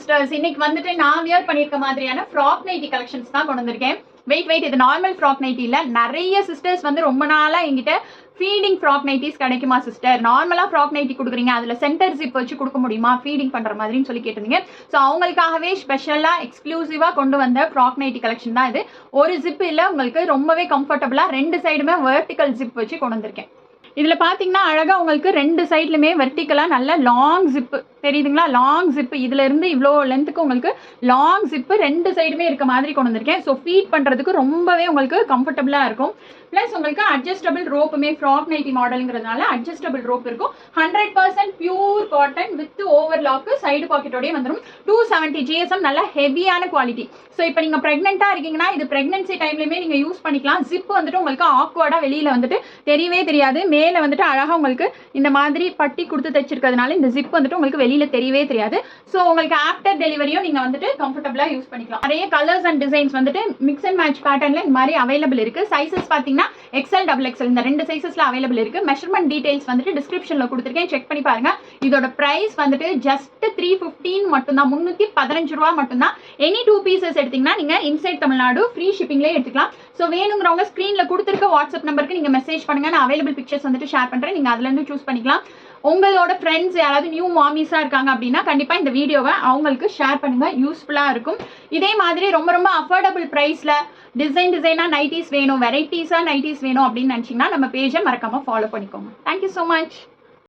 Sisters, இன்னைக்கு வந்துட்டு நான் வியர் பண்ணியிருக்க மாதிரியான ஃப்ராக் நைட்டி கலெக்ஷன்ஸ் தான் கொண்டு வந்திருக்கேன். வெயிட் இது நார்மல் ஃப்ராக் நைட்டி இல்லை. நிறைய சிஸ்டர்ஸ் வந்து ரொம்ப நாளாக என்கிட்ட ஃபீடிங் ஃப்ராக் நைட்டிஸ் கிடைக்குமா சிஸ்டர், நார்மலாக ஃப்ராக் நைட்டி கொடுக்குறீங்க, அதில் சென்டர் ஜிப் வச்சு கொடுக்க முடியுமா ஃபீடிங் பண்ணுற மாதிரின்னு சொல்லி கேட்டிருந்தீங்க. ஸோ அவங்களுக்காகவே ஸ்பெஷலாக எக்ஸ்க்ளூசிவாக கொண்டு வந்த ஃப்ராக் நைட்டி கலெக்ஷன் தான் இது. ஒரு ஜிப் இல்லை, உங்களுக்கு ரொம்பவே கம்ஃபர்டபுளாக 2 சைடுமே வெர்டிக்கல் ஜிப் வச்சு கொண்டு வந்திருக்கேன். இதில் பார்த்தீங்கன்னா அழகாக உங்களுக்கு 2 சைட்லையுமே வெர்டிக்கலாக நல்ல லாங் ஜிப்பு தெரியுதுங்களா, லாங் ஜிப்பு. இதிலேருந்து இவ்வளோ லென்த்துக்கு உங்களுக்கு லாங் ஜிப்பு 2 சைடுமே இருக்க மாதிரி கொண்டு வந்திருக்கேன். ஸோ ஃபீட் பண்ணுறதுக்கு ரொம்பவே உங்களுக்கு கம்ஃபர்டபுளாக இருக்கும். ப்ளஸ் உங்களுக்கு அட்ஜஸ்டபிள் ரோப்புமே ஃப்ராக் நைட்டி மாடலுங்கிறதுனால அட்ஜஸ்டபிள் ரோப் இருக்கும். 100% pure cotton with overlock side பாக்கெட்டோடய வந்துடும். 270 GSM, நல்ல ஹெவியான குவாலிட்டி. ஸோ இப்போ நீங்கள் ப்ரெக்னெண்ட்டாக இருக்கீங்கன்னா இது ப்ரெக்னன்சி டைம்லையுமே நீங்கள் யூஸ் பண்ணிக்கலாம். ஜிப் வந்துட்டு உங்களுக்கு ஆக்வர்டாக வெளியில் வந்துட்டு தெரியவே தெரியாது. மேலே வந்துட்டு அழகாக உங்களுக்கு இந்த மாதிரி பட்டி கொடுத்து தைச்சிருக்கிறதுனால இந்த ஜிப் வந்துட்டு உங்களுக்கு வெளியில் தெரியவே தெரியாது. ஸோ உங்களுக்கு ஆஃப்டர் டெலிவரியும் நீங்கள் வந்துட்டு கம்ஃபர்டபுளாக யூஸ் பண்ணிக்கலாம். நிறைய கலர்ஸ் அண்ட் டிசைன்ஸ் வந்துட்டு மிக்ஸ் அண்ட் மேட்ச் பேட்டர்னில் இந்த மாதிரி அவைலபிள் இருக்குது. சைஸஸ் பார்த்தீங்கன்னா XL, XXL இந்த 2 சைஸஸ்ல அவைலபிள் இருக்கு. மெஷர்மெண்ட் டீடைல்ஸ் வந்துட்டு டிஸ்கிரிப்ஷன்ல கொடுத்துருக்கேன், செக் பண்ணி பாருங்க. இதோட பிரைஸ் வந்துட்டு ஜஸ்ட் 315 மட்டும்தான், 315 ரூபா மட்டும்தான். எனி 2 பீசஸ் எடுத்தீங்கன்னா நீங்க இன்சைட் தமிழ்நாடு ஃப்ரீ ஷிப்பிங்லேயே எடுத்துக்கலாம். ஸோ வேணுங்கிறவங்க ஸ்க்ரீன்ல கொடுத்துருக்க வாட்ஸ்அப் நம்பருக்கு நீங்க மெசேஜ் பண்ணுங்க, நான் அவைலபிள் பிக்சர்ஸ் வந்துட்டு ஷேர் பண்றேன், நீங்க அதுல இருந்து சூஸ் பண்ணிக்கலாம். உங்களோட ஃப்ரெண்ட்ஸ் யாராவது நியூ மாமிஸா இருக்காங்க அப்படின்னா கண்டிப்பா இந்த வீடியோவை அவங்களுக்கு ஷேர் பண்ணுங்க, யூஸ்ஃபுல்லா இருக்கும். இதே மாதிரி ரொம்ப அஃபோர்டபுள் பிரைஸ்ல டிசைனா நைட்டிஸ் வேணும், வெரைட்டிஸா நைட்டிஸ் வேணும் அப்படின்னு நினைச்சீங்கன்னா நம்ம பேஜை மறக்காம ஃபாலோ பண்ணிக்கோங்க. Thank you so much.